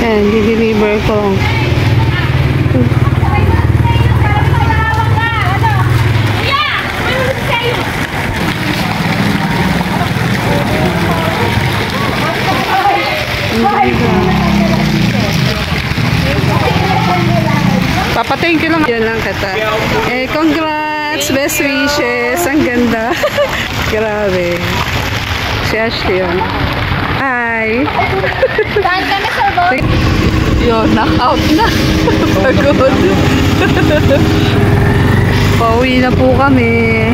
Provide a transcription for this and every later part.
Ayan, di-deliver ko. Papa-thank you lang. Yan lang kita. Eh, congrats! Best wishes! Ang ganda. Grabe. Si Ashley yun. Hi! Saan ka na, Sir Bob? Yun, knock-out na. Pagod. Pauwi na po kami.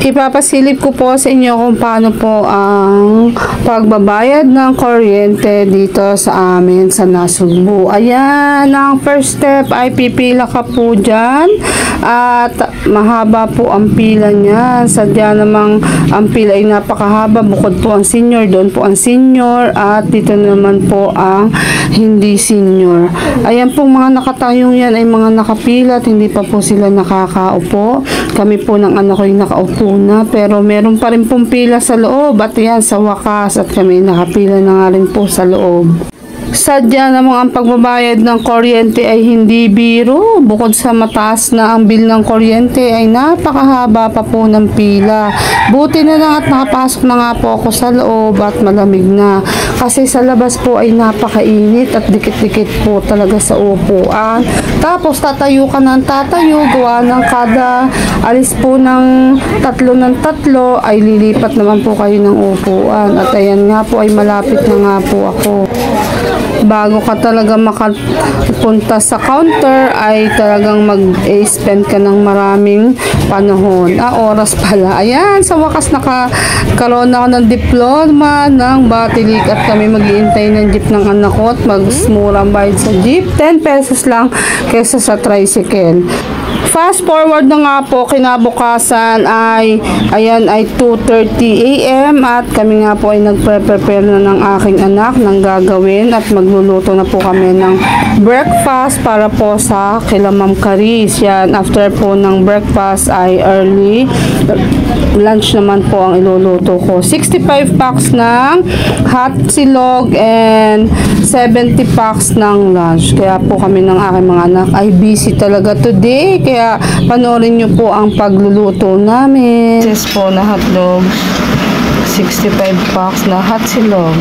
Ipapasilip ko po sa inyo kung paano po ang pagbabayad ng kuryente dito sa amin sa Nasugbu. Ayan, ang first step ay pipila ka po dyan at mahaba po ang pila niya. Sadya namang ang pila ay napakahaba. Bukod po ang senior, doon po ang senior at dito naman po ang hindi senior. Ayan pong mga nakatayong yan ay mga nakapila at hindi pa po sila nakakaupo. Kami po ng anak ko yung nakaupo na, pero meron pa rin pong pila sa loob at yan sa wakas at kami nakapila na nga rin po sa loob. Sadya namang ang pagbabayad ng kuryente ay hindi biro. Bukod sa mataas na ang bill ng kuryente ay napakahaba pa po ng pila. Buti na lang at nakapasok na nga po ako sa loob at malamig na. Kasi sa labas po ay napakainit at dikit-dikit po talaga sa upuan. Tapos tatayo ka ng tatayo, gawa ng kada alis po ng tatlo ay lilipat naman po kayo ng upuan. At ayan nga po ay malapit na nga po ako. Bago ka talaga makapunta sa counter ay talagang mag-spend ka ng maraming panahon. Oras pala. Ayan, sa wakas nakakaroon ako ng diploma ng Batilik at kami mag-iintay ng jeep ng anak ko at mag-murang bayad sa jeep. 10 pesos lang kesa sa tricycle. Fast forward na nga po, kinabukasan ay ayan ay 2:30 AM at kami nga po ay nagprepare na ng aking anak ng gagawin at magluluto na po kami ng breakfast para po sa kila Ma'am Caris. Yan, after po ng breakfast ay early lunch naman po ang iluluto ko. 65 packs ng hot silog and 70 packs ng lunch. Kaya po kami ng aking mga anak ay busy talaga today. Kaya panoorin nyo po ang pagluluto namin. This po na hotdog. 65 packs na hot silog.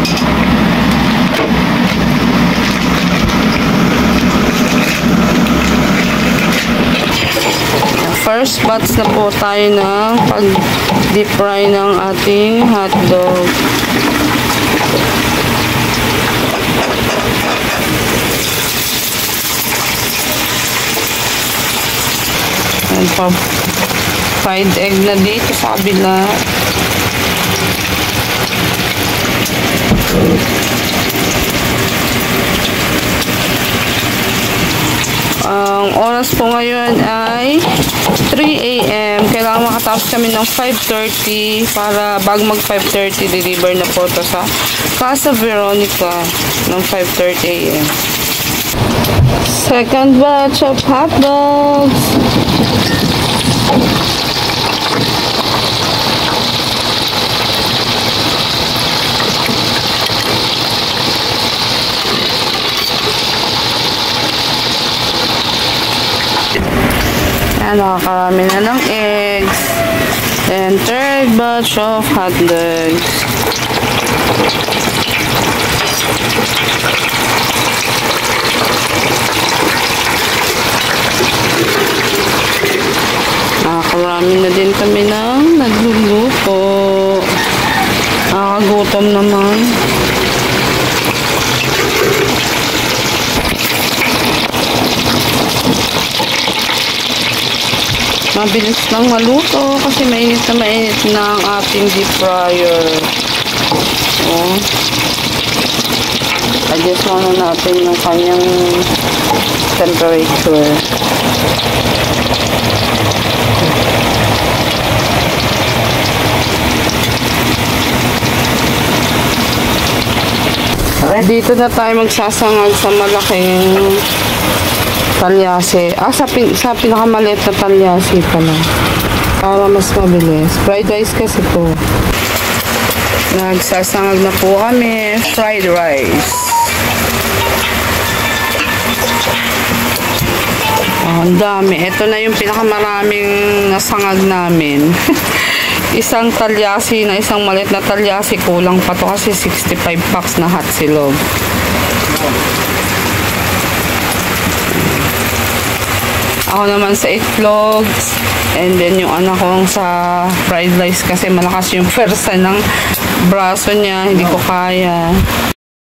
First batch na po tayo ng pag-deep fry ng ating hotdog. Fried egg na dito sa kabila. Ang oras po ngayon ay 3 AM. Kailangan makatapos kami ng 5:30 para bago mag 5:30 deliver na po ito sa Casa Veronica ng 5:30 AM. Second batch of hot dogs. Nakakarami na ng eggs. And third batch of hot dogs. Nakakarami na din kami ng nagluluto. Nakakagutom naman. Mabilis lang maluto kasi mainit na ang ating deep fryer. So, adjust muna natin yung kanyang temperature. Dito na tayo magsasangag sa malaking talyase. Sa pinakamaliit na talyase pala. Para mas mabilis. Fried rice kasi po. Nagsasangag na po kami. Fried rice. Oh, ang dami. Ito na yung pinakamaraming nasangag namin. Isang talyasi na isang maliit na talyasi. Kulang pa to kasi 65 packs na hot silog. Ako naman sa itlogs. And then yung anak kong sa fried rice kasi malakas yung persa ng braso niya. Hindi ko kaya.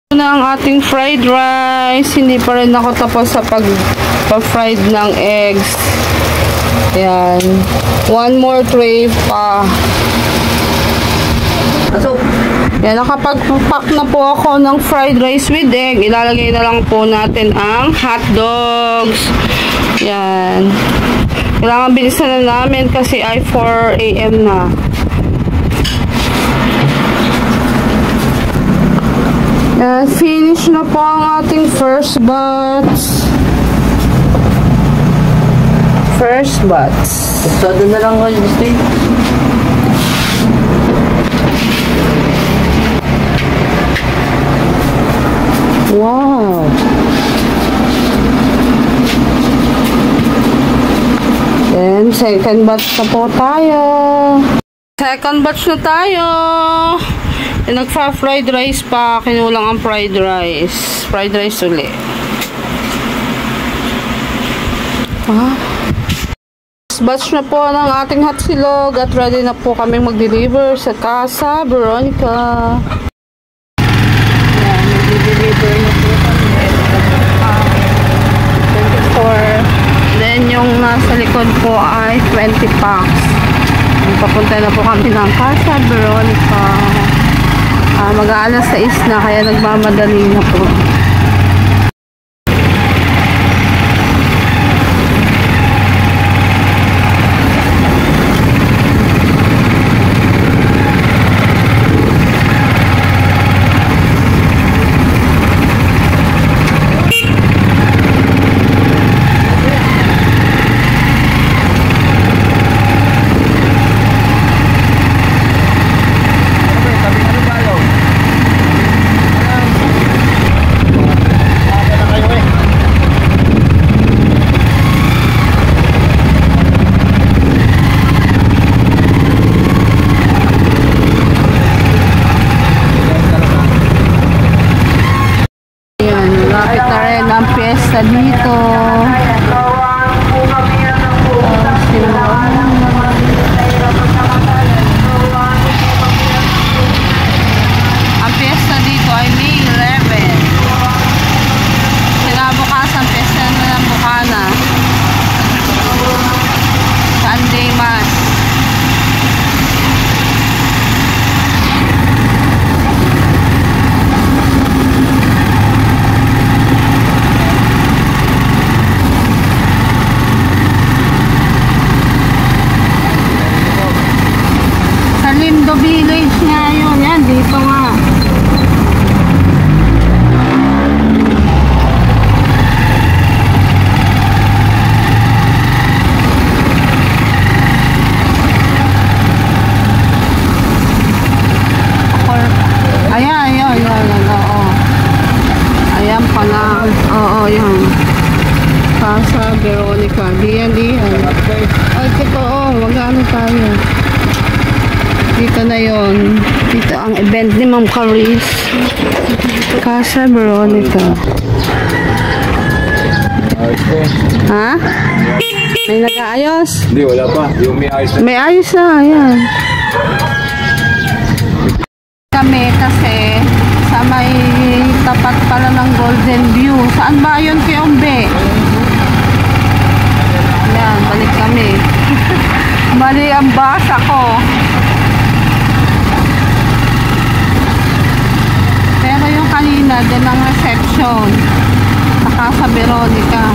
Ito na ang ating fried rice. Hindi pa rin ako tapos sa pag-fried ng eggs. Ayan. One more tray pa. Yan, nakapag-pack na po ako ng fried rice with egg. Ilalagay na lang po natin ang hot dogs. Yan. Kailangan bilisan na namin kasi ay 4 AM na. Yan, finish na po ang ating first batch. First batch. Pasado na lang kayo, Steve. Wow. Then, second batch na po tayo. Second batch na tayo. Nagpa-fried rice pa. Kinulang ang fried rice. Fried rice ulit. Batch na po ng ating hot silog at ready na po kaming mag-deliver sa Casa Veronica. Ayan, mag-deliver na po kami. 24. Then yung nasa likod po ay 20 packs. Papunta na po kami ng Casa Veronica. Mag-aalas 6 na kaya nagmamadali na po. Lapit na rin ang piyesta dito. Ang piyesta dito ay May 11. Kinabukasan piyesta na ng Bukana. Sunday Mass. Lindo Village nga yun. Yan, dito nga. Ayan, oo. Ayan pala. Oo, yan. Casa Veronica. Diyan. Ay, totoo. Mag-ano tayo. Dito na yon. Dito ang event ni Ma'am Caris. Casa Veronica. Ha? May nag-aayos? Hindi, wala pa. Yung may ayos na. May ayos na, ayan. Kami kasi sa may tapat pala ng Golden View. Saan ba yun, Kiombe? Ayan, balik kami. Mali ang basa ko. Pero yung kanina, doon ang reception. Sa Casa Veronica.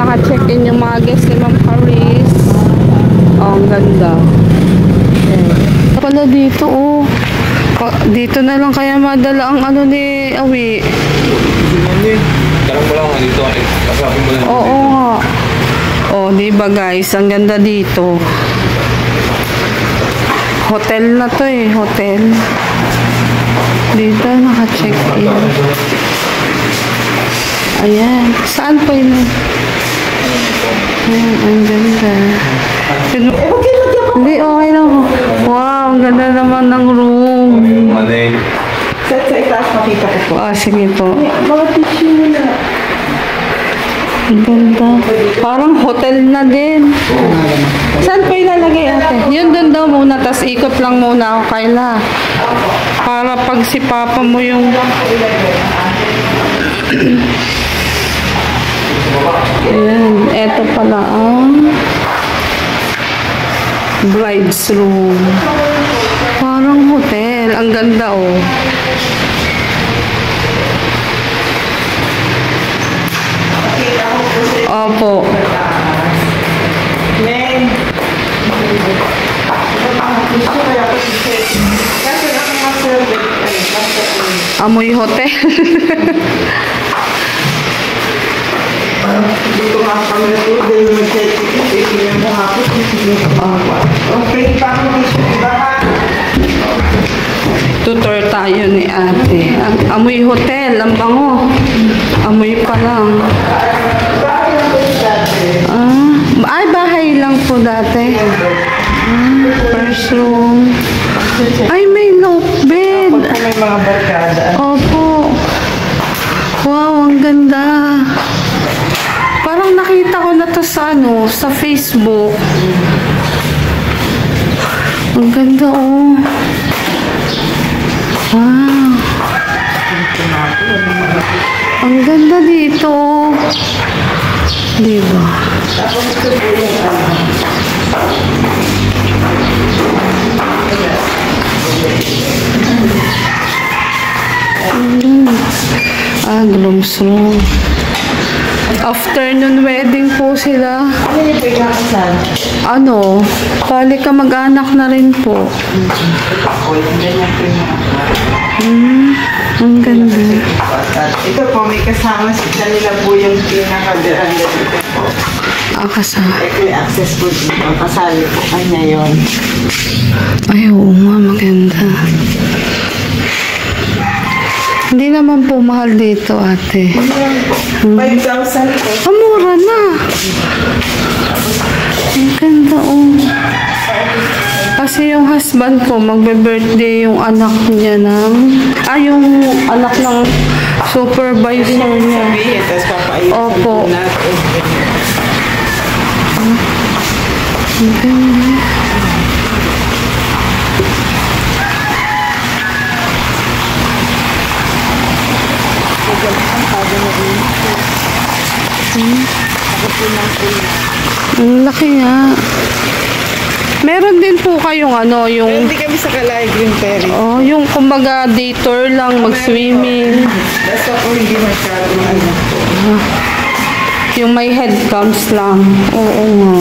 naka-check-in yung mga guests ni Ma'am Paris. Oh, ang ganda. Okay. Pala dito, oh. Dito na lang kaya madala ang ano ni Awi. Tarang mo lang dito. Kasapin mo lang Oo dito. nga. Oh, di ba guys? Ang ganda dito. Hotel na to eh. Hotel. Dito naka-check-in. Ayan. Saan po yun? Ayan, ang ganda. Hindi, okay lang. Wow, ang ganda naman ng room. Yung manay. Sa itaas makita ko po. Ah, sige po. Mga tissue mo na. Ang ganda. Parang hotel na din. Saan po ilalagay ate? Yun doon daw muna, tas ikot lang muna ako Kayla. Para pag si Papa mo yung... Ayan, eto pala ang bride's room. Parang hotel. Ang ganda oh. Opo. Men. Amoy hotel. Dito nga kami na dahil mag-check-in. Tingnan mo ako. Okay, paano dito? Diba? Tutor tayo ni ate. Amoy hotel. Ang bango. Amoy pa lang. Ay, bahay lang po dati. First room. Ay, may low bed. Pag may mga barkada. Opo. Wow, ang ganda. Parang nakita ko na to sa ano, sa Facebook. Ang ganda oh. Wow. Ang ganda dito. Diba? Groom's room. Afternoon wedding po sila. Ano yung pagkakasal? Ano? Bali ka mag-anak na rin po. Ang ganda. Ito po, may kasama sa kanila po yung pinaka-veranda dito po. Kasama. May access po dito. Kasali po kanya yun. Ay, oo nga, maganda. Hindi naman po mahal dito, ate. 5,000 po. Mura na. Ang ganda, oh. Kasi yung husband ko, magbe-birthday yung anak niya ng... yung anak ng supervisor niya. Sabihin, tapos papaayos Opo. natin. Ang ganda. Ang laki nga. Meron din po kayong ano, Pero yung... hindi kami sa Kalay Green Ferry. Oh, yung kumbaga day tour lang, mag-swimming. Basta po hindi masyadong ano po. Yung may head cams lang. Oo nga.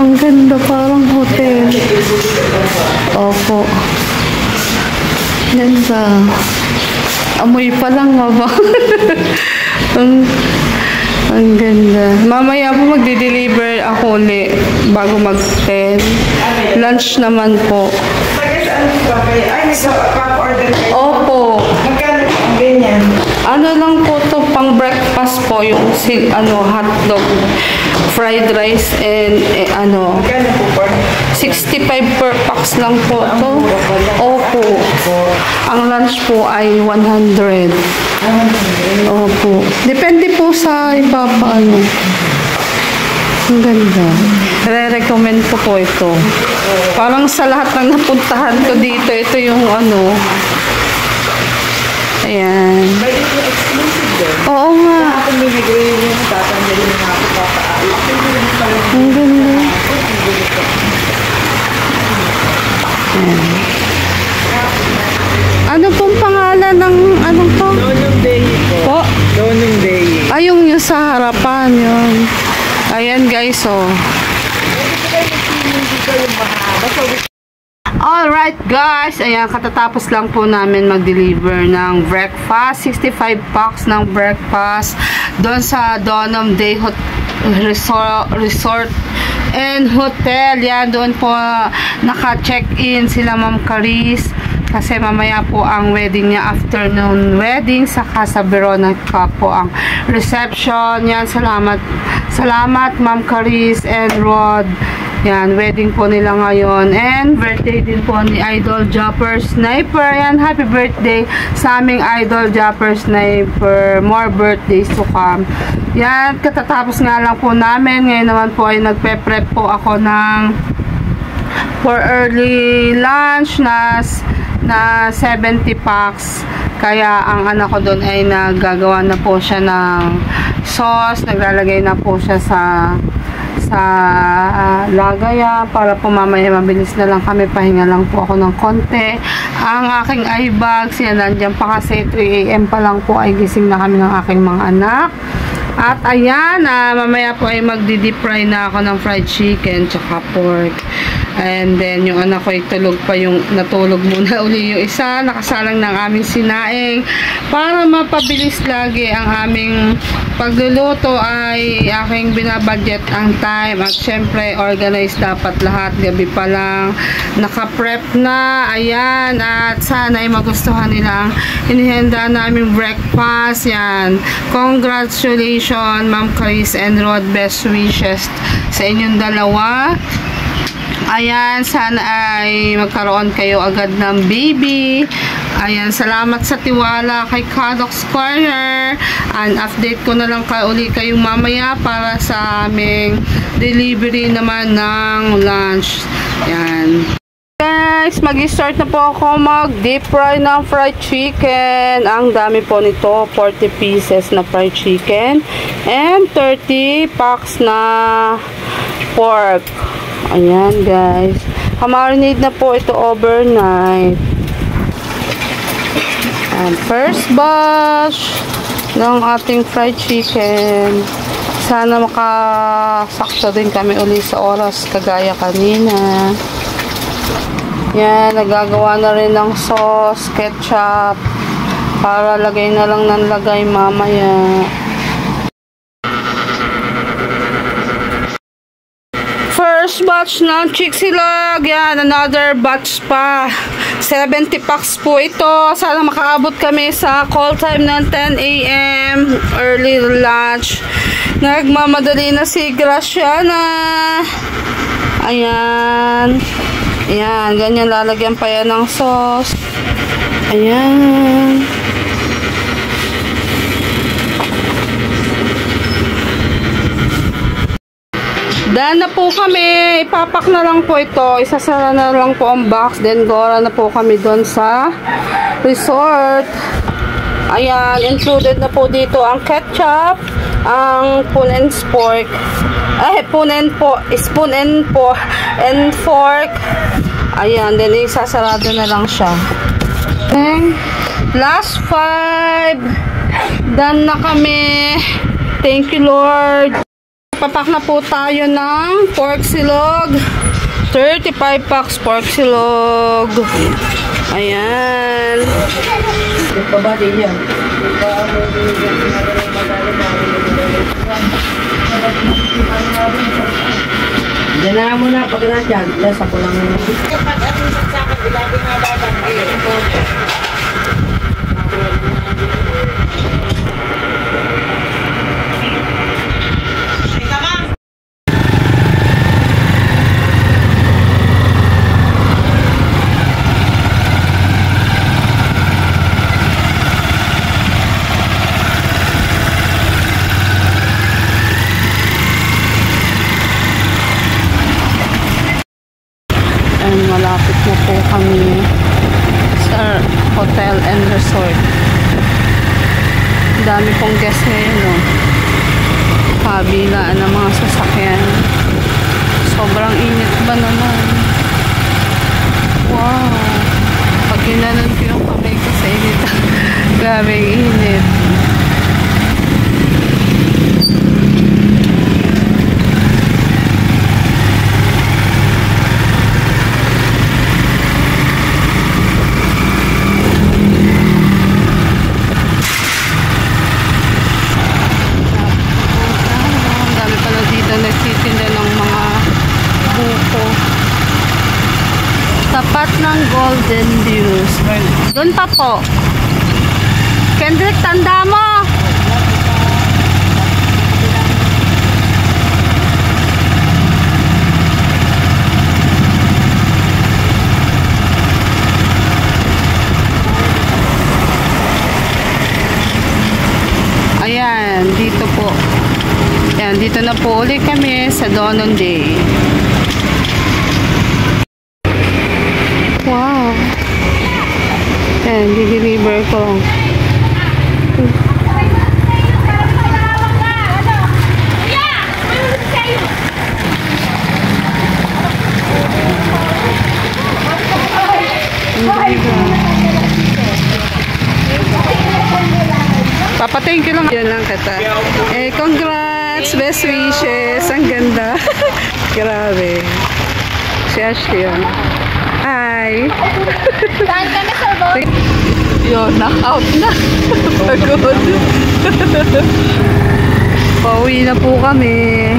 Ang ganda, parang hotel. Opo. Ganda. Amoy pa lang, maba. Ang ganda. Mamaya po magde-deliver ako ulit bago mag-10. Lunch naman po. Taga saan po kayo? Ay, nagpa-order kayo? Opo. Magkano ang ganyan? Ano lang po to, pang breakfast po, yung hotdog, fried rice, and Magkano po po? 65 per pax lang po to. Opo. Ang lunch po ay 100. Opo. Depende po sa iba pa ano. Ang ganda. Re-recommend ko po ito. Parang sa lahat ng napuntahan ko dito, ito yung ano. Ayan. May ito exclusive din. Oo nga. Kung may nag-review mo, tatanggalin mo nga ako papaayos. Ang ganda. Ayan. Ano pong pangalan ng anong to? Donong Day po. Po? Donong Day. Ay, yung sa harapan. yun. Ayan guys, oh. Alright guys, ayan, katatapos lang po namin mag-deliver ng breakfast, 65 packs ng breakfast doon sa Donham Day Resort and Hotel. Yan, doon po naka-check-in sila Ma'am Caris kasi mamaya po ang wedding niya, afternoon wedding, saka sa Veronica po ang reception. Yan, salamat Ma'am Caris and Rod. Yan, wedding po nila ngayon. And birthday din po ni Idol Jumper Sniper. Yan, happy birthday sa aming Idol Jumper Sniper. More birthdays to come. Yan, katatapos nga lang po namin. Ngayon naman po ay nagpe-prep po ako for early lunch na 70 packs. Kaya ang anak ko doon ay naggagawa na po siya ng sauce. Naglalagay na po siya sa lagaya para po mamaya mabilis na lang kami, pahinga lang po ako ng konti. Ang aking eye bags, yan, nandiyan pa kasi 3 AM pa lang po ay gising na kami ng aking mga anak. At ayan, mamaya po ay magdi-deep fry na ako ng fried chicken tsaka pork. And then yung anak ko ay natulog muna uli yung isa, nakasalang ng aming sinaing para mapabilis lagi ang aming pagluluto. Ay aking binabudget ang time at syempre organized dapat lahat, gabi pa lang naka-prep na. Ayan, at sana ay magustuhan nila ang inihanda naming breakfast. Yan, congratulations Ma'am Caris and Rod, best wishes sa inyong dalawa. Ayan, sana ay magkaroon kayo agad ng baby. Ayan, salamat sa tiwala kay Kadok Squire. And update ko na lang uli kayong mamaya para sa aming delivery naman ng lunch. Ayan. Guys, mag-start na po ako mag-deep fry ng fried chicken. Ang dami po nito, 40 pieces na fried chicken and 30 packs na pork. Ayan guys, marinate na po ito overnight. And first batch ng ating fried chicken. Sana makasakto din kami uli sa oras kagaya kanina. Yan, nagagawa na rin ng sauce, ketchup, para lagay na lang ng lagay mamaya. First batch ng Chicksilog. Yan, another batch pa. 70 packs po ito. Sana makaabot kami sa call time ng 10 AM. Early lunch. Nagmamadali na si Graciana. Ayan. Ayan, ganyan lalagyan pa yan ng sauce. Ayan. Daan na po kami. Ipapak na lang po ito. Isasara na lang po ang box. Then, gora na po kami doon sa resort. Ayan, included na po dito ang ketchup, ang spoon and fork. Spoon and fork. Ayan, then isasarado na lang siya. Then, last 5. Done na kami. Thank you, Lord. Papak na po tayo ng pork silog. 35 packs pork silog. Ayan. Diyan na muna pag nasyan. Sa ko lang. Malapit na po kami sa hotel and resort. Dami pong guest ngayon, no? Kabilaan ng mga sasakyan. Sobrang init ba naman? Wow! Pag ginanon ko yung kamay ko sa init, grabe init. tapat ng Golden Views. Doon pa po. Kendrick, tanda mo! Ayan, dito po. Ayan, dito na po ulit kami sa Donon Day. Wow. Ayan, dideliver ko. Papatayin ko lang. Yan lang kita. Eh, congrats! Best wishes! Ang ganda. Grabe. Si Ashley yun. Hi! Saan kami sa boat? Yun, knock-out na. Pagod. Pauwi na po kami.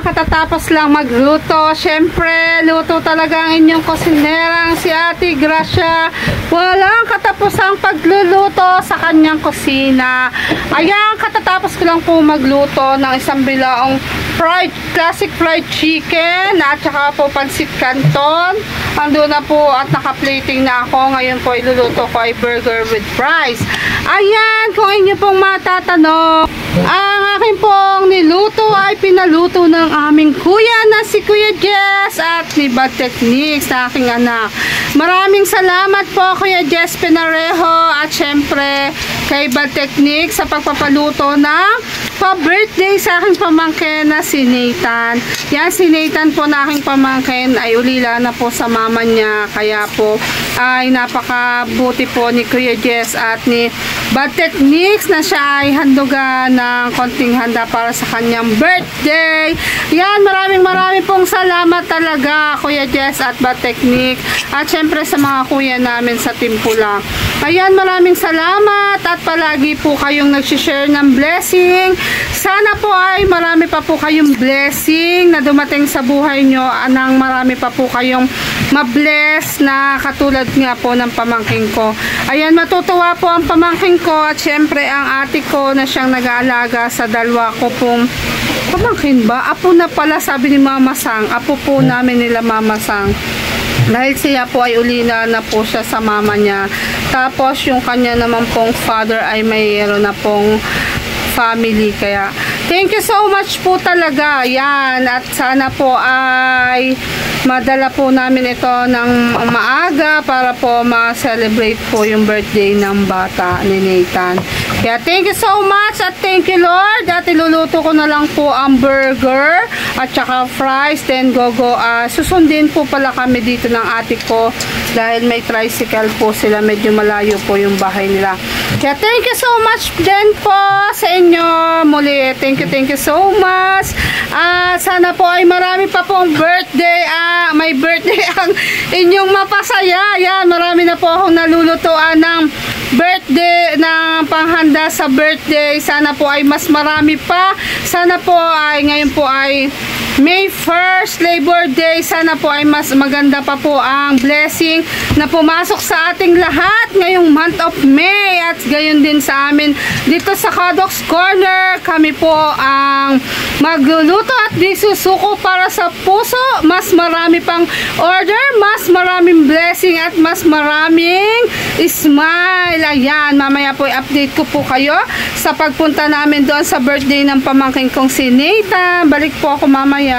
Katatapos lang magluto. Syempre, luto talaga ang inyong kusinerang si Ate Gracia. Walang katapusang pagluluto sa kanyang kusina. Ayan, katatapos ko lang po magluto ng isang bilaong classic fried chicken at saka po pansit canton. Ando na po at naka-plating na ako. Ngayon po iluluto ko ay burger with fries. Ayan, kung inyo pong matatanong, ang aking pong niluto ay pinaluto ng aming kuya na si Kuya Jess at ni Bad Techniques na aking anak. Maraming salamat po Kuya Jess Pinarejo at syempre kay Bad Techniques sa pagpapaluto ng pa-birthday sa aking pamangkin na si Nathan. Yan, si Nathan po na aking pamangkin ay ulila na po sa mama niya. Kaya po ay napakabuti po ni Kuya Jess at ni Bad Techniques na siya ay handugan ng konting handa para sa kanyang birthday. Yan, maraming pong salamat talaga Kuya Jess at Bad Technique at syempre sa mga kuya namin sa Timpula. Ayan, maraming salamat at palagi po kayong nagsishare ng blessing. Sana po ay marami pa po kayong blessing na dumating sa buhay nyo, anang marami pa po kayong mabless na katulad nga po ng pamangking ko. Ayan, matutuwa po ang pamangking ko at syempre ang ate ko na siyang nag-aalaga sa dalawa ko pong pamangkin ba? Apo na pala, sabi ni Mama Sang. Apo po namin nila Mama Sang. Dahil siya po ay ulina na po siya sa mama niya. Tapos yung kanya naman pong father ay mayroon na pong family. Kaya thank you so much po talaga. Yan. At sana po ay madala po namin ito ng maaga para po ma-celebrate po yung birthday ng bata ni Nathan. Kaya thank you so much at thank you Lord. At iluluto ko na lang po ang burger at saka fries. Then susundin po pala kami dito ng ate ko dahil may tricycle po sila. Medyo malayo po yung bahay nila. Kaya thank you so much din po sa inyo muli. Thank you so much. Sana po ay marami pa pong birthday. May birthday ang inyong mapasaya. Yan, marami na po akong nalulutuan ng birthday, ng panghanda sa birthday. Sana po ay mas marami pa. Sana po ay ngayon po ay May 1st, Labor Day. Sana po ay mas maganda pa po ang blessing na pumasok sa ating lahat ngayong month of May. At gayon din sa amin dito sa Kadox Corner. Kami po ang magluluto at di susuko para sa puso. Mas marami pang order, mas maraming blessing at mas maraming smile. Ayan, mamaya po i-update ko po kayo sa pagpunta namin doon sa birthday ng pamangkin kong si Nathan. Balik po ako mamaya.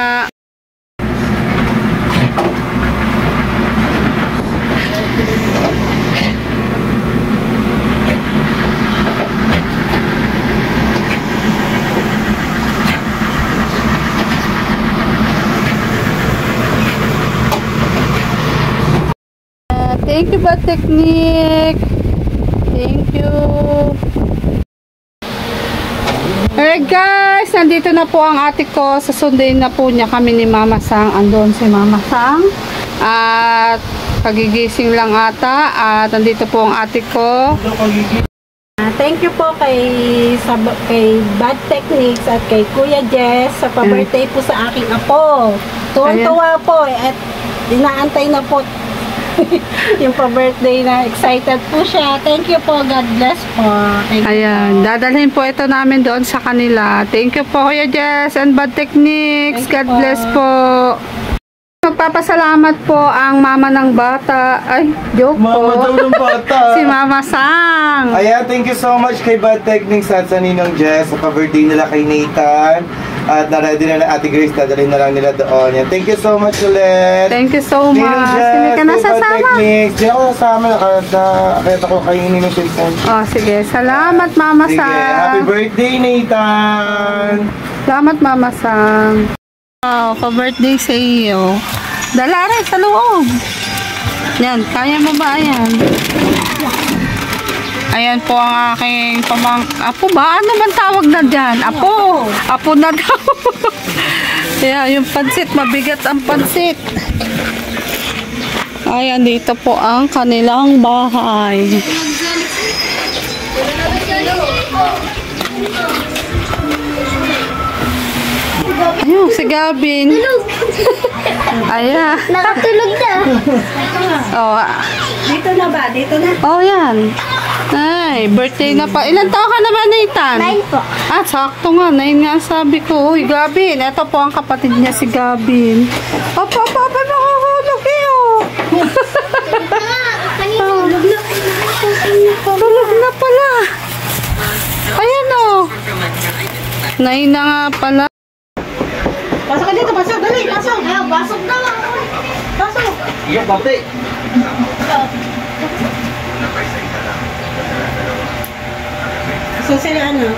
Thank you, Bad Technique. Thank you. Alright guys, nandito na po ang ate ko. Susunduin na po niya kami ni Mama Sang. Andun si Mama Sang. At kagigising lang ata. At nandito po ang ate ko. Thank you po kay Bad Techniques at kay Kuya Jess sa pa-birthday po sa aking apo. Tuwang-tuwa po at inaantay na po yung pa-birthday na excited po siya. Thank you po. God bless po. Thank you. Ayan, dadalhin po ito namin doon sa kanila. Thank you po Kuya Jess and Bad Techniques. Thank you God po. bless po. Magpapasalamat po ang mama ng bata. Ay, joke Mama po. daw ng bata. Si Mama Sang. Ayan, thank you so much kay Bad Techniques at sa Ninong Jess sa pa-birthday nila kay Nathan. At na-ready na Ate Grace, dadalhin na lang nila doon. Yan. Thank you so much ulit. Thank you so Ninong much. Jess, Hindi ka kay Bad nasasama. Techniques. Hindi ako nasama. Kaya ako kayo Ninong cellphone. Oh, sige. Salamat Mama Sige, happy Sang. birthday Nathan! Salamat Mama Sang. Oh, pa-birthday sa iyo. Dala rin sa loob. Yan, kaya mo ba? Ayan. Ayan po ang aking Apo ba? Ano man tawag na dyan? Apo. Apo na daw. Ayan, yung pansit. Mabigat ang pansit. Ayan, dito po ang kanilang bahay. Ayun, si Gavin. Ayan. Nakatulog na. Oh, Dito na ba? Dito na? oh, yan. Ay, birthday na pa. Ilan taon ka na ba, Nathan? 9 po. Ah, sakto nga. 9 nga sabi ko. Uy, Gavin. Ito po ang kapatid niya, si Gavin. Opo, makahulog kayo. Tulog na pala. Ayan o. 9 na nga pala. Pasok ka dito, pasok. Dali, pasok. Ayaw, pasok na lang. Pasok. Iyo, pati! So, sila ano?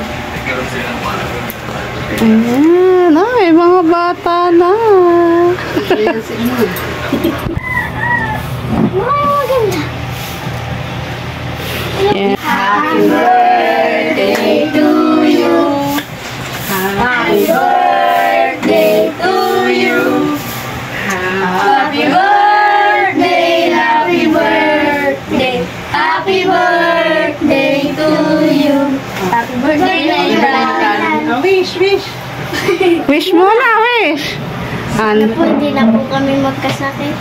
Ayan. Ay, mga bata na. Yeah. Happy birthday to you. Happy birthday to you. Happy birthday, happy birthday, happy birthday to you. Happy birthday, Nathan. Wish! Wish mo na, wish. Ano? Po, hindi na po kami magkasakit.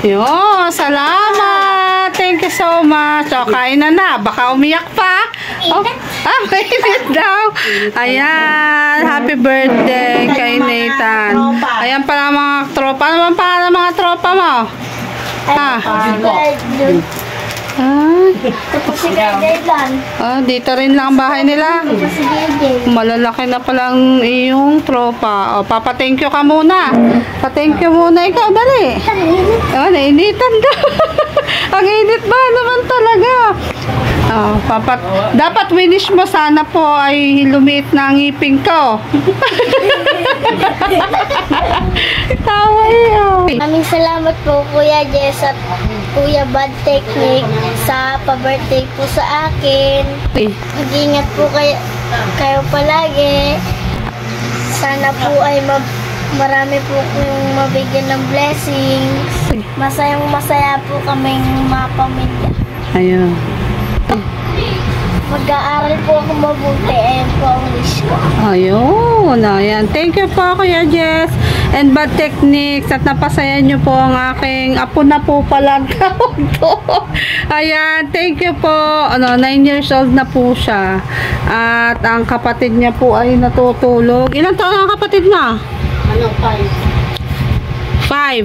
Yo, salamat. Thank you so much. O, kain na. Baka umiyak pa. Oh, mainit daw. Ayan. Happy birthday kay Nathan. Ayan pala mga tropa. Ano bang pangalan ng mga tropa mo? Ah. Ay. Ito po si Gaylan. Ah, dito rin lang ang bahay nila. Ito po si Gaylan. Malalaki na palang iyong tropa. O, papa-thank you ka muna. Pa-thank you muna ikaw. Dali. Oh, nainitan daw. Ang init ba naman talaga? Oh, dapat winish mo sana po ay lumiit na ang ngipin ko. Tawa iyo. Maraming salamat po Kuya Jess at Kuya Bad Technique sa pa-birthday po sa akin. Mag-ingat po kayo palagi. Sana po ay marami po yung mabigyan ng blessings. Masayang masaya po kaming mga pamilya. Ayun. Mag-aaral po ako mabuti. Ayan po ang wish ko. Ayun, ayan. Thank you po Kuya Jess and Bad Techniques at napasaya nyo po ang aking apo na po pala po. Ayan, thank you po. 9 years old na po siya. At ang kapatid niya po ay natutulog. Ilan taon ang kapatid na? Ano, 5?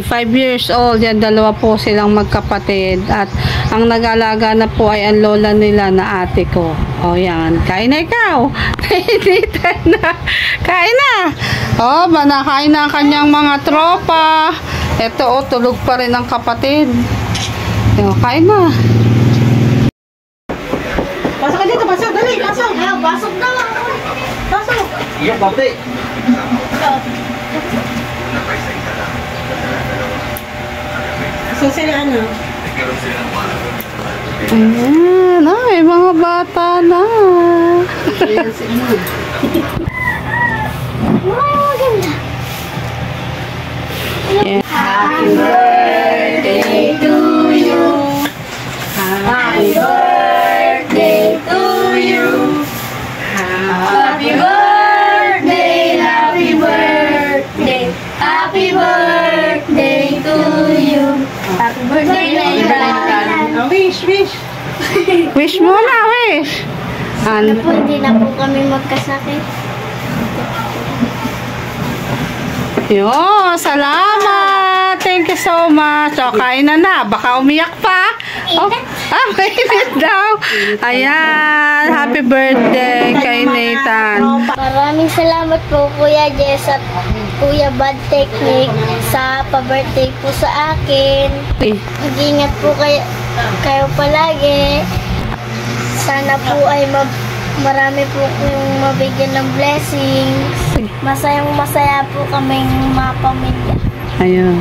5 years old. Yan, dalawa po silang magkapatid. At ang nag-alaga na po ay ang lola nila na ate ko. O yan, kain na ikaw. Kainitan na. Kain na. O, nakain na ang kanyang mga tropa. Ito, tulog pa rin ang kapatid. O, kain na. Pasok ka dito, pasok. Dali, pasok. Ayaw, pasok na lang. Pasok. Iyo, pati! Ayan, ay, mga bata na. Wow, ganda. Yeah. Happy birthday to you. Happy birthday to you. Happy birthday, happy birthday, happy birthday to you. Happy birthday, Nathan. Wish. Wish mo na, wish. Sana po hindi na po kami magkasakit. Yo, salamat. Thank you so much. O, kain na. Baka umiyak pa. Oh, mainit daw. Ayan. Happy birthday kay Nathan. Maraming salamat po Kuya Jess at Kuya Bad Technique sa pa-birthday po sa akin. Mag-ingat po kayo palagi. Sana po ay marami po yung mabigyan ng blessings. Masayang-masaya po kaming mga pamilya. Ayun.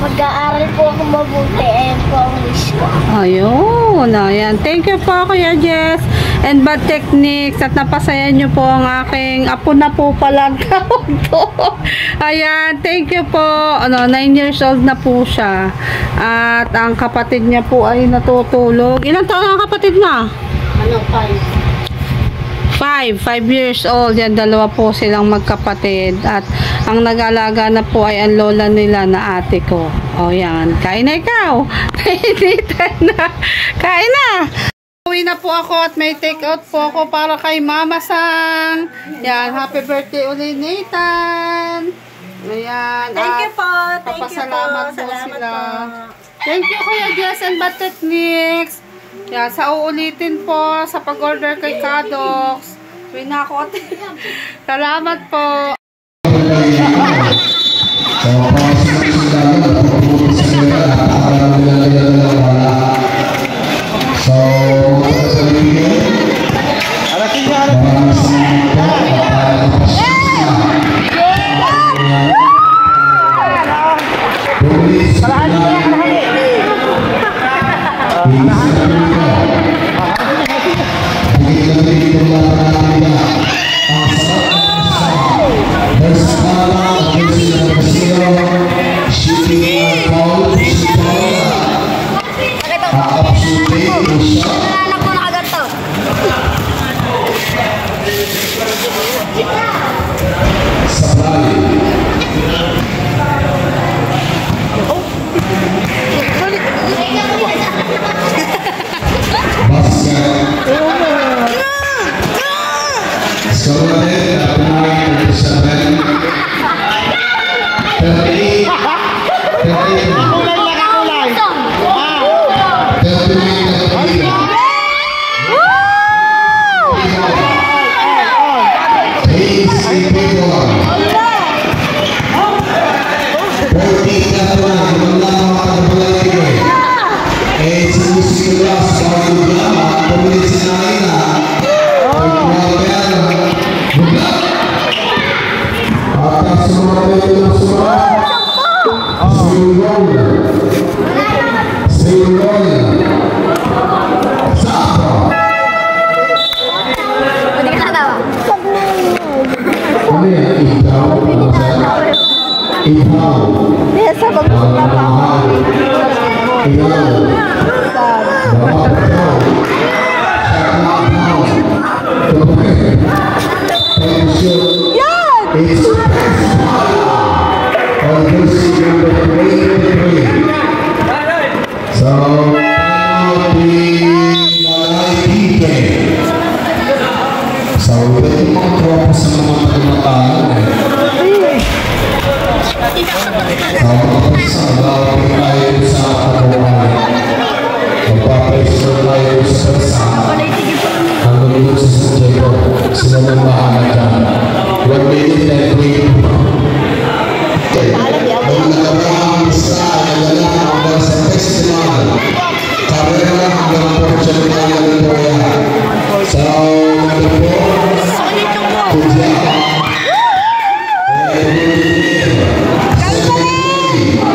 Mag-aaral po ako mabuti. Ayan po ang wish ko. Ayun. Ayan. Thank you po, Kuya Jess. And Bad Techniques. At napasaya nyo po ang aking apo na po palang po. Ayan. Thank you po. 9 years old na po siya. At ang kapatid niya po ay natutulog. Ilang taon ang kapatid na? 5 years old. Yan, dalawa po silang magkapatid. At ang nag-alaga na po ay ang lola nila na ate ko. O yan. Kain na ikaw. Kainitan na. Kain na. Uwi na po ako at may take out po ako para kay Mama Sang. Yan. Happy birthday ulit, Nathan. Ayan. Thank you po. Thank you po. Papasalamat po Salamat sila. po. Thank you, Kuya Jess and Bad Techniques. Yan, sa uulitin po sa pag-order kay Kadox. Winakot. Salamat po.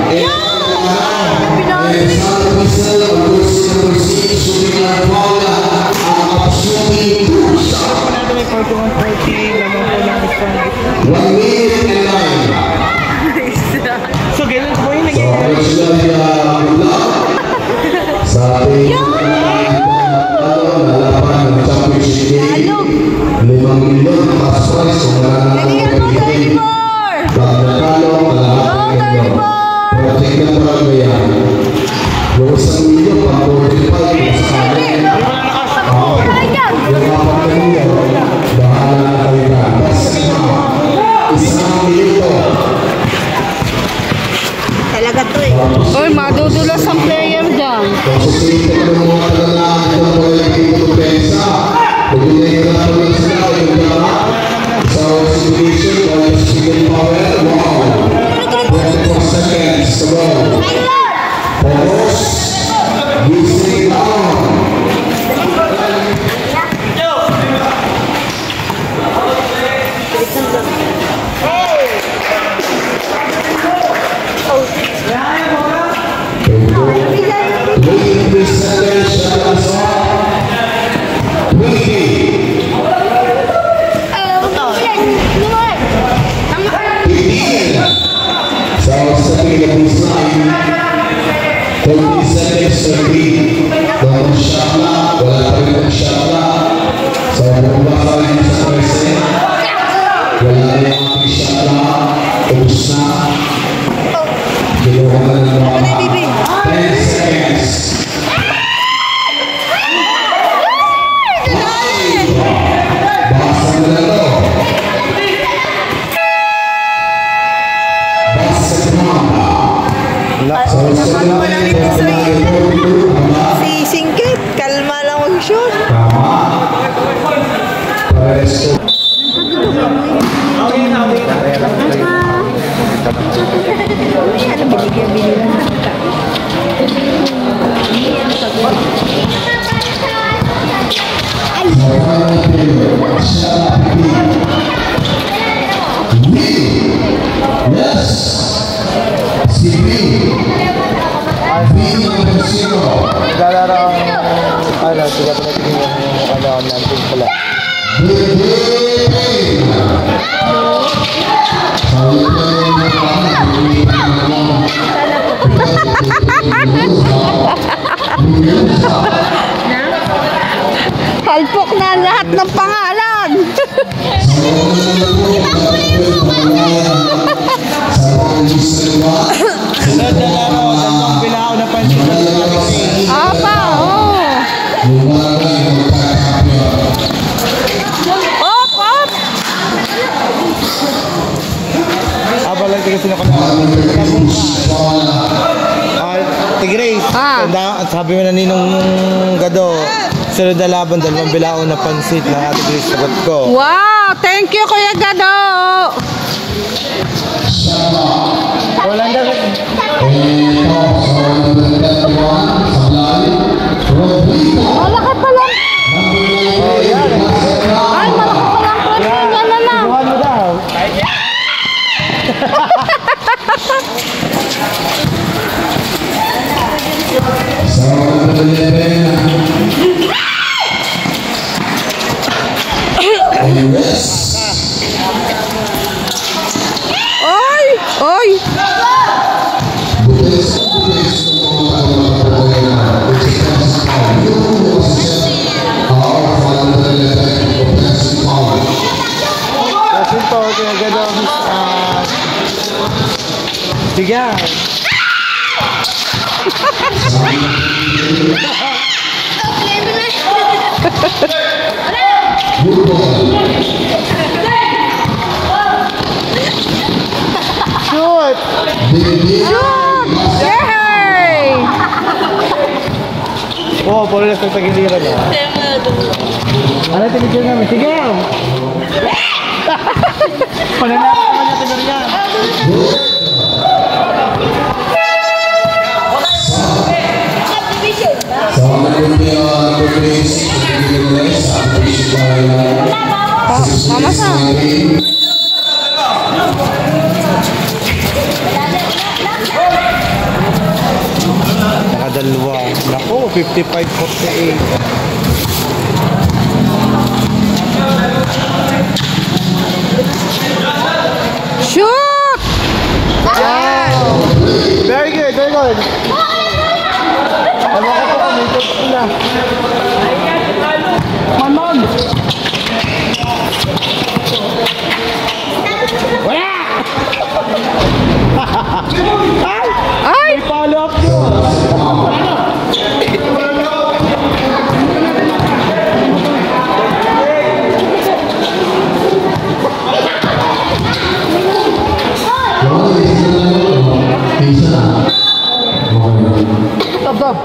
Yeah! minute and 9. So, ganun po yung So, Australia, good luck. Sa ating nalapan ng championship game. 5 milyon cash prize kung wala na itong pagiging. Pagkakalo, kalahat ng milyon. Project na parang ganyan. Yung 1 milyon, pang 45 sa akin. Yung 4 milyon, bahala na kayo na. Basta na, 1 minuto. Talaga to eh. Uy, madudulas ang player dyan. Konsistentemente ng mga talangan ng mga ibigay pensa. Magbigay ka na lang sila yung dama sa exhibition ng speaking power. Wow! 24 seconds to go. Focus. Gising down. Si Singkit, kalma lang mag-shoot. Sila pinatigil yung natin pala. Halpok na lahat ng pangalan. Apa, oh. Op, op. Abalang tiga sila ko na. Tigray, sabi mo na Ninong Gado, sunod na laban, 2 bilao na pansit na Ate Grace sagot ko. Wow, thank you Kuya Gado. Walang dagat. Malaki pa lang. Ay, malaki pa lang. Yan na lang. Buwan mo daw. Oy, oy. Kasi po, Kuya Gado, sige. Shoot! Shoot! Yay! Oo, puro lang sa tagiliran na. Ano tinigil namin? Sige! Pananakot naman natin na rin yan. Mama sa. Nakadalawa. Naku, 55-48. $51,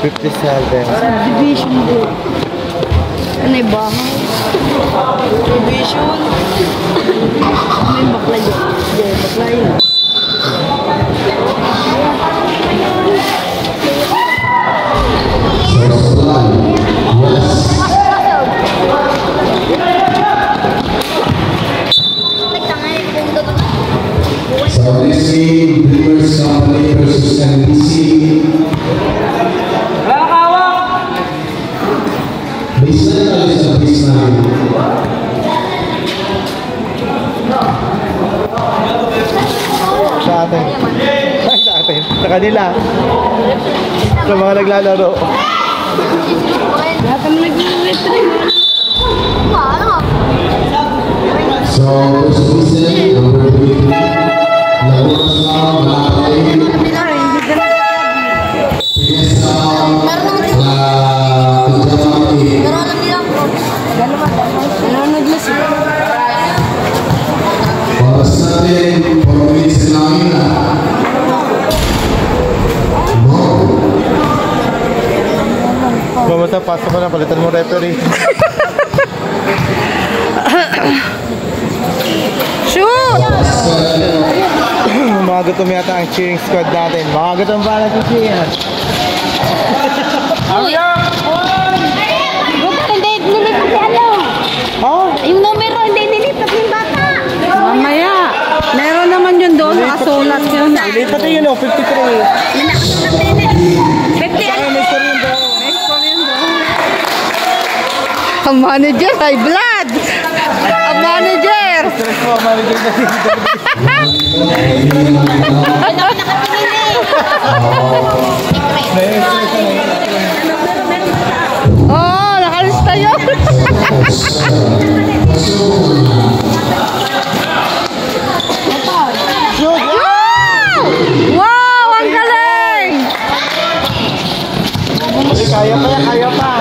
$57. Division din. Ano yung bahay? Division. May bakla yun. Hindi, bakla yun. So this game, Brewers Company versus NBC. Baseline tayo sa baseline. Sa atin. Ay, sa atin. Sa kanila. Sa mga naglalaro. So this is number 3. Lawas lang, malapit. Pinis lang, pagdamati. Oras natin, 4 minutes na namin na. Basta pasok ko na, palitan mo referee. Shoot! Mga gutom yata ang cheering squad natin. Mga gutom ba na cheer? Hindi, nilipat si ano. Oh? Yung numero, hindi nilipat yung bata. Mamaya. Meron naman yun doon. Nakasulat yun. Lipat yun o, 53. Nakasulat din eh. 50 Ay, may story yun daw. Ang manager, high blood! Ang manager! Stress mo, manager na dito. Ano ako nakatingin eh. Oh, nakalista yun! Wow! Ang galing! Kaya pa yan, kaya pa.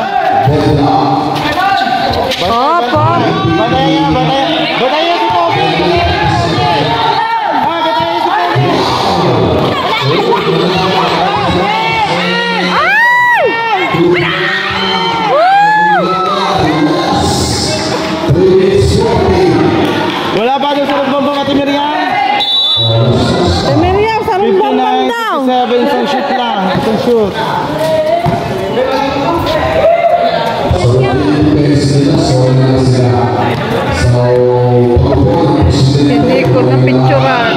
Opo! Bataya si Pogi. Bataya si Pogi. Wala ba doon sa Rugbambang at Miriam? Miriam, sa rumbang daw! 59, 67, isang shoot lang. Isang shoot. Hindi ko na picturean.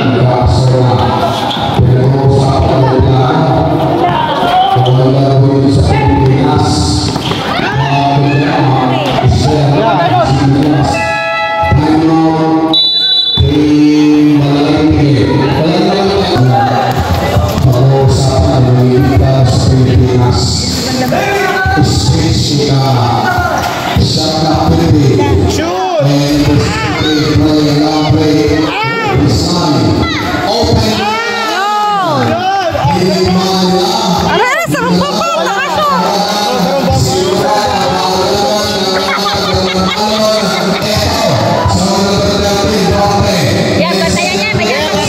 Yan, bantayan yan. Mayaman yan.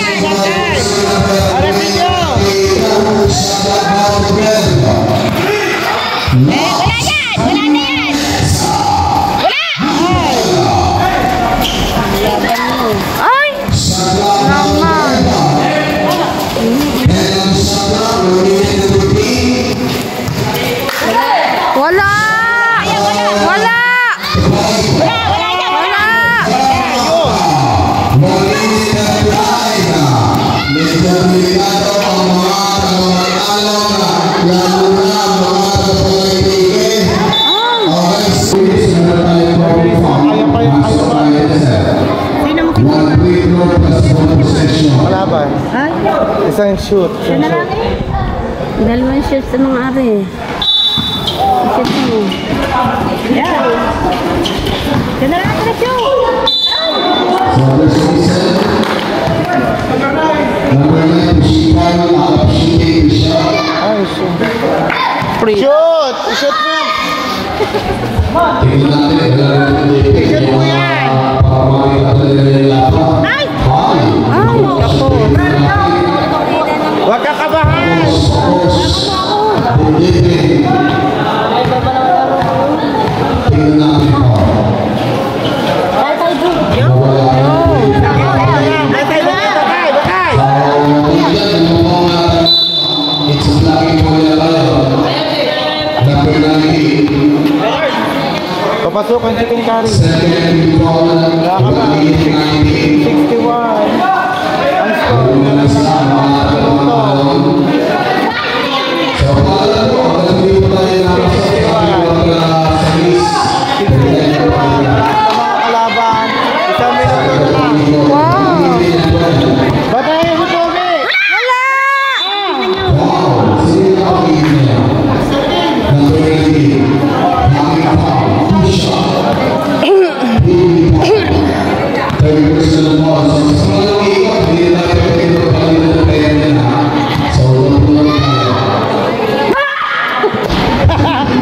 Wala yan. Wala na yan. Wala. Ay! Naman! Wala! Wala! Wala ba? Isang shoot. Dalawang shoot sa mga ari. Shoot mo. Yan. Yan na lang na shoot. Ay, shoot. Shoot! Shoot mo! Tingnan natin, Shoot mo yan! Huwag ka kabahan! Papasukan si King Kari. Wala ka ba? 61. Ang score. Kalaban. Isang minuto na lang. Wow! Batayin mo, Toby!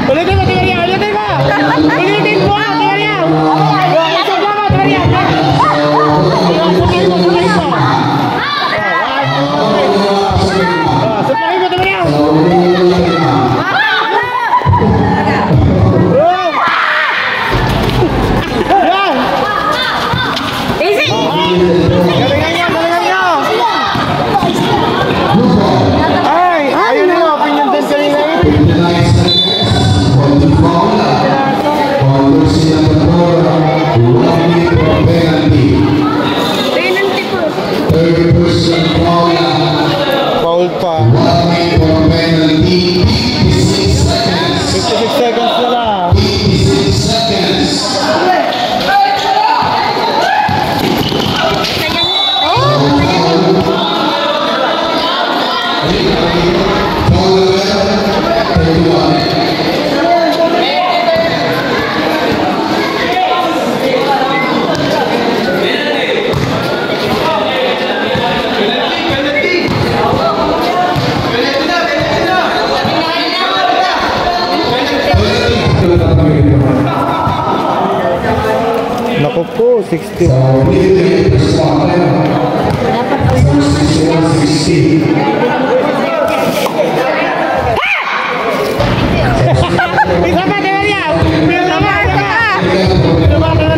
Ulitin mo, Tingariya! Ulitin mo! Ulitin mo, Tingariya! Isang lama, Tingariya! Suplahin mo, suplahin mo! Suplahin mo, Tingariya! Galingan nyo, galingan nyo! Ay, ayun na, opinion din kanina yun. Foul pa. 56 seconds na lang. Naku po, 60. Isa pa, Tingariya! Isa pa, isa pa! Isa pa, Tingariya!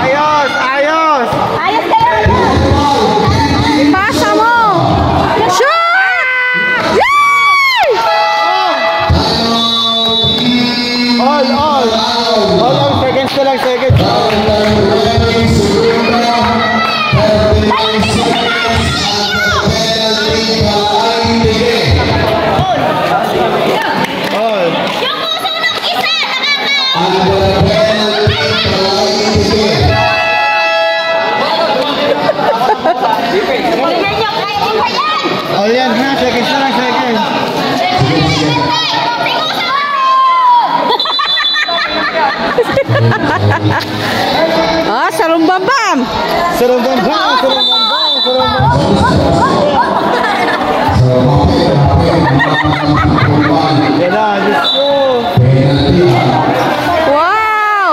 Ayos! Ayos! Ayos kayo! Ipasa mo! Shoot! Yay! All on seconds na lang, seconds. All. Yung puso ng isa! Nakaka! Tingnan nyo, kaya mo ba yan? All yan ha, seconds na lang, seconds. Ah, sarumbabam! Sarungan bang, sarungan bang, sarungan bang. Yan na, Diyos ko. Wow!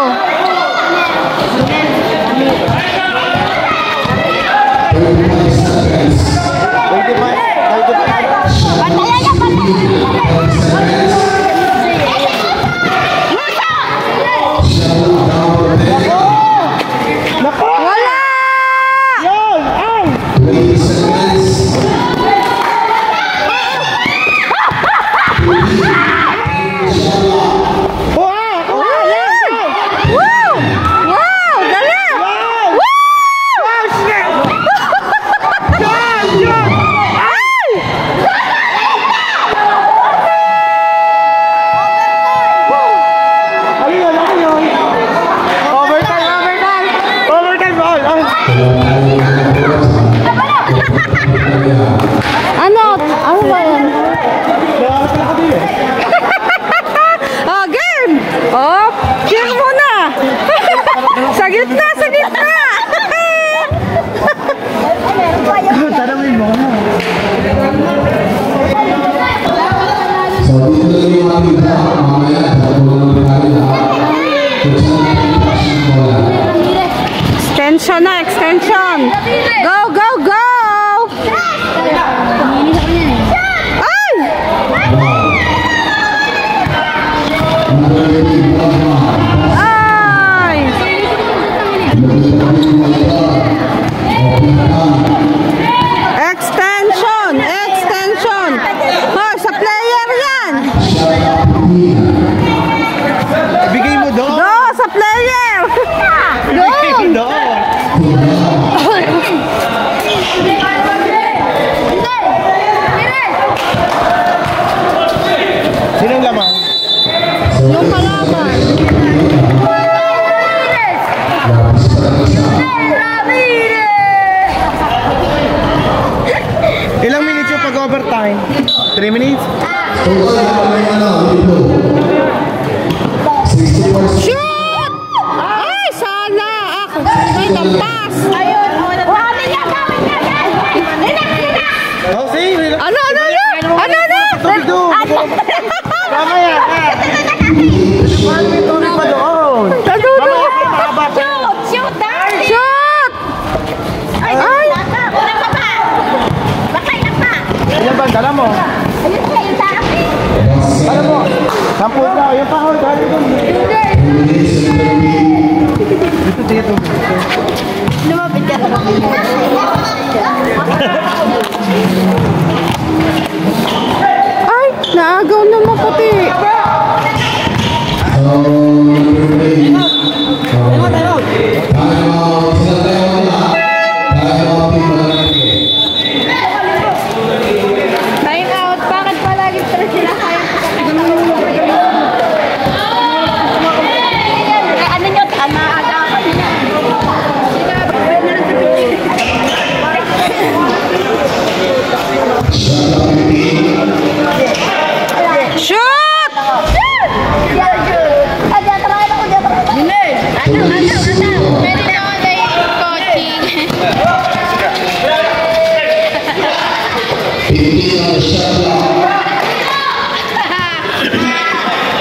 Patayan niya, patayan! Wala! Yun! Ay!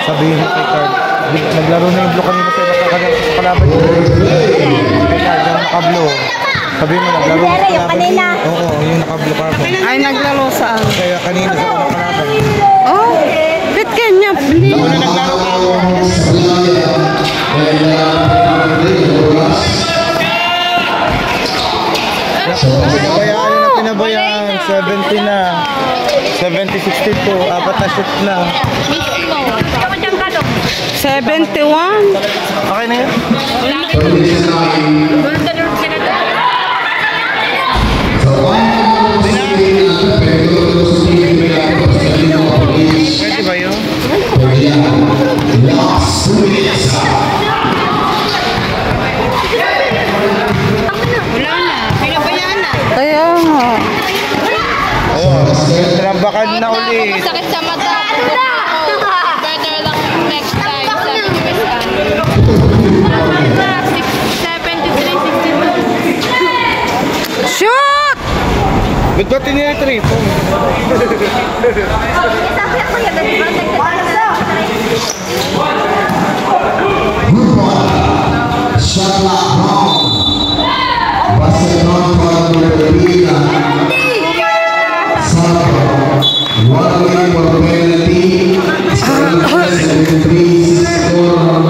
Sabihin mo kay Carl. Naglaro na yung blue kanina sa kalaban niya. Kay Carl, yung naka-blue. Sabihin mo, naglaro na yung kalaban. Oo, yung naka-blue Carl. Ay, naglaro saan? Kaya kanina sa unang kalaban. Oh, bit kanya. Hindi. Sa una naglaro ka ako. Pinabayaan na pinabayaan. 70 na. 70-62. Apat na shoot na. 71. Okay na yun? Pwede ba yun? Kaya nga. Oo. Trambakan na ulit. Sakit sa mata. Better lang next time. Sabi ni Miss Anne. 73-62. Shoot! Ba't ba tinitry po? Sherlock Holmes. Barcelona Pereira. Sarko. 1 minute for penalty. 73 score.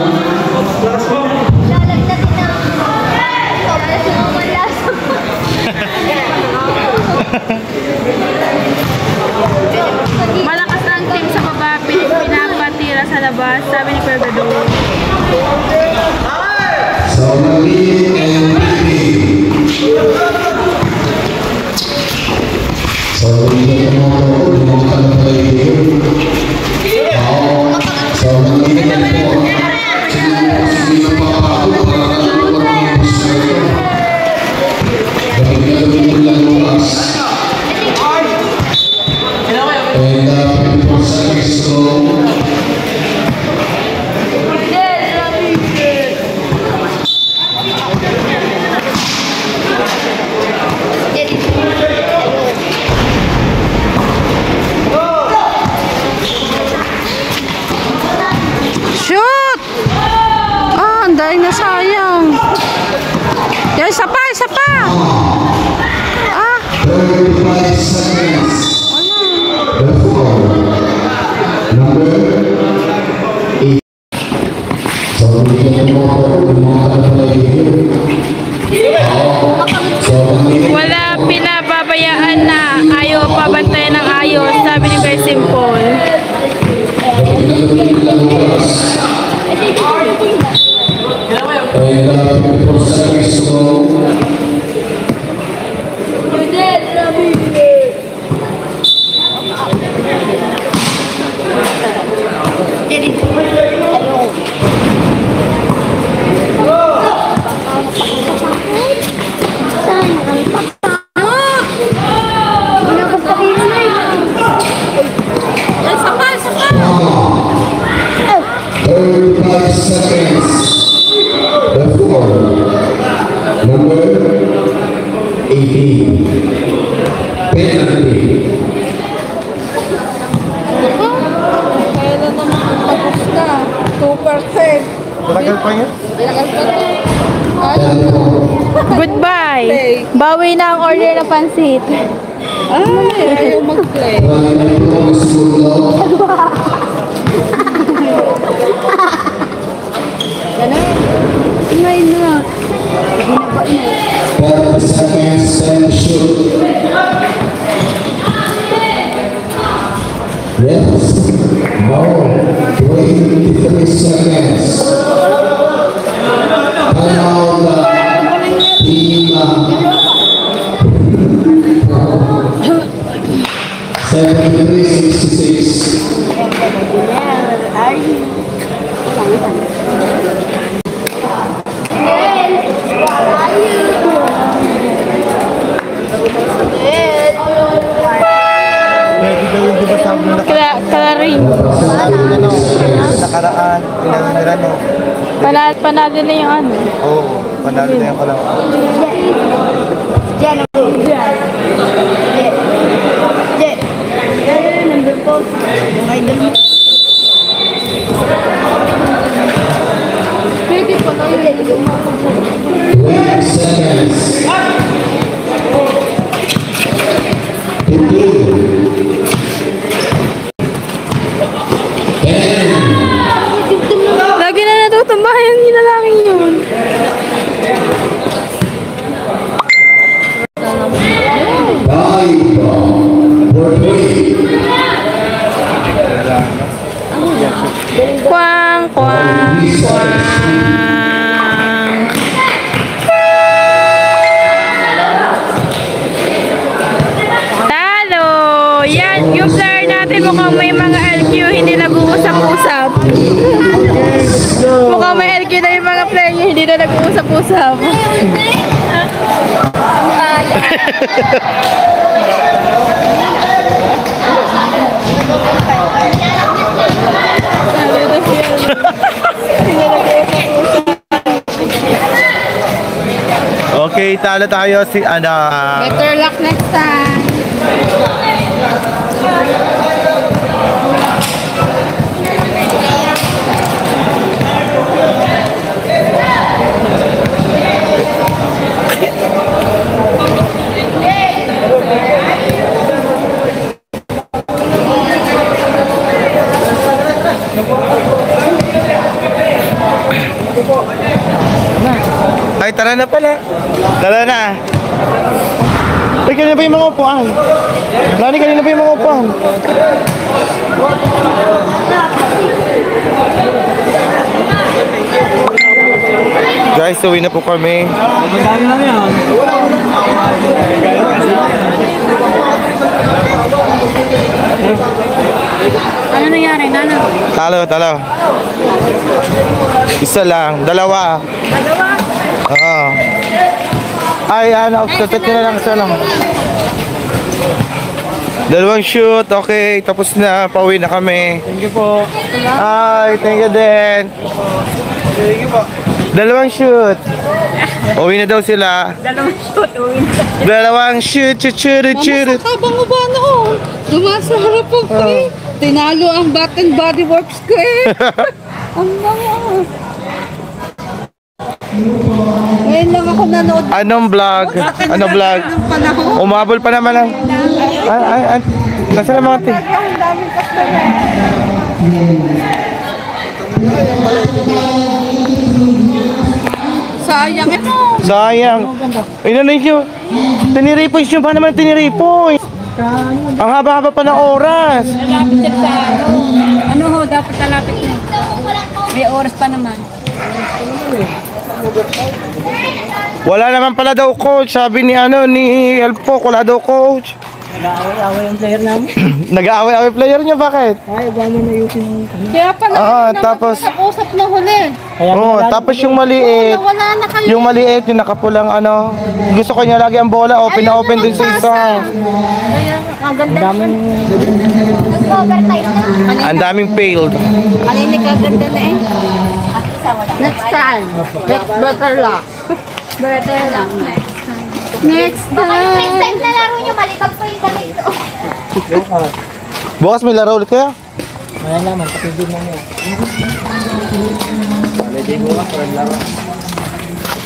Malakas ang team sa baba. Pinapatira sa labas. Sabi ni Pergado. So, 1 minute and 3. So, hindi mo so, 1 minute and 4. And 54 seconds to go. Shoot! Ah, ang dahil na sayang. Yan, isa pa, isa pa. Ah, 35 seconds. The four. Number 8. So, we can go for Wala pinababayaan na. Ayaw pabantayan ng ayos. Sabi ni Kuya Simple. and 54 seconds to go. Seconds. The four. Number 18. Penalty. Kailan naman tapos na? 2%. Talagal pa yan? Goodbye. Bawi na ang order ng pansit. Ay, ayaw mag-play. Ngayon na. 30 seconds and shoot. Yes. No. 23 seconds. Timeout. Team 73-66. Pwede daw yung diba sabi na Kalaring. nakaraan, pinanira no? Panalo na yung ano. Oo, panalo na yung kalaban. Number 4. Yung idol mo. Kwang, kwang, kwang. Talo! Yan, yung player natin mukhang may mga LQ, hindi nag-uusap-usap. Mukhang may LQ na yung mga player niya, hindi na nag-uusap-usap. Okay, talo tayo si ano. Better luck next time. Ay, tara na pala. Tara na. Ay, kanina ba yung mga upuan? Lani, kanina ba yung mga upuan? Guys, uwi na po kami. Ano nangyari, Nana? Talo. Isa lang. Dalawa. Oo. Ay, ano, tatat na lang isa lang. Dalawang shoot, okay, tapos na, pauwi na kami. Thank you po. Ay, thank you din. Thank you po. Dalawang shoot. Uwi na daw sila. Dalawang shoot, shoot. Habang ba na ko? Dumasa harap ko eh. Tinalo ang Bath and Body Works ko eh. Ang mga. Ngayon lang ako nanood. Anong vlog? Ano vlog? Umabol pa naman ang... Ay. Nasaan ang mga ting? Sayang ito. Sayang. Ano yun? Tiniripoy siya. Paano naman tiniripoy? Ang haba-haba pa ng oras. Ano ho, dapat talapit na. May oras pa naman. Wala naman pala daw coach. Sabi ni Elpo, wala daw coach. Nag-aaway-aaway ang player namin. Nag-aaway-aaway player niya, bakit? Ay, ba mo na yung... Kaya pala tapos... usap na huli. Tapos yung maliit. Wala na kayo. Yung maliit, yung nakapulang ano. Gusto ko niya lagi ang bola. Open na open din sa isa. Ang ganda naman. Nag-overtime na. Ang daming failed. Kanina ka ganda na eh. Next time. Better luck. Better lang. Next Next time. time na laro nyo, malikap ko yung damit ko. Bukas may laro ulit kaya? Wala naman, kapigil na niya.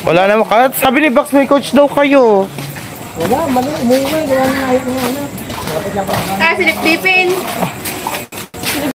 Wala naman. Sabi ni Bax may coach daw kayo. Wala, mali, umuwi. Gawa na ayot niya. Ah, silip-tipin.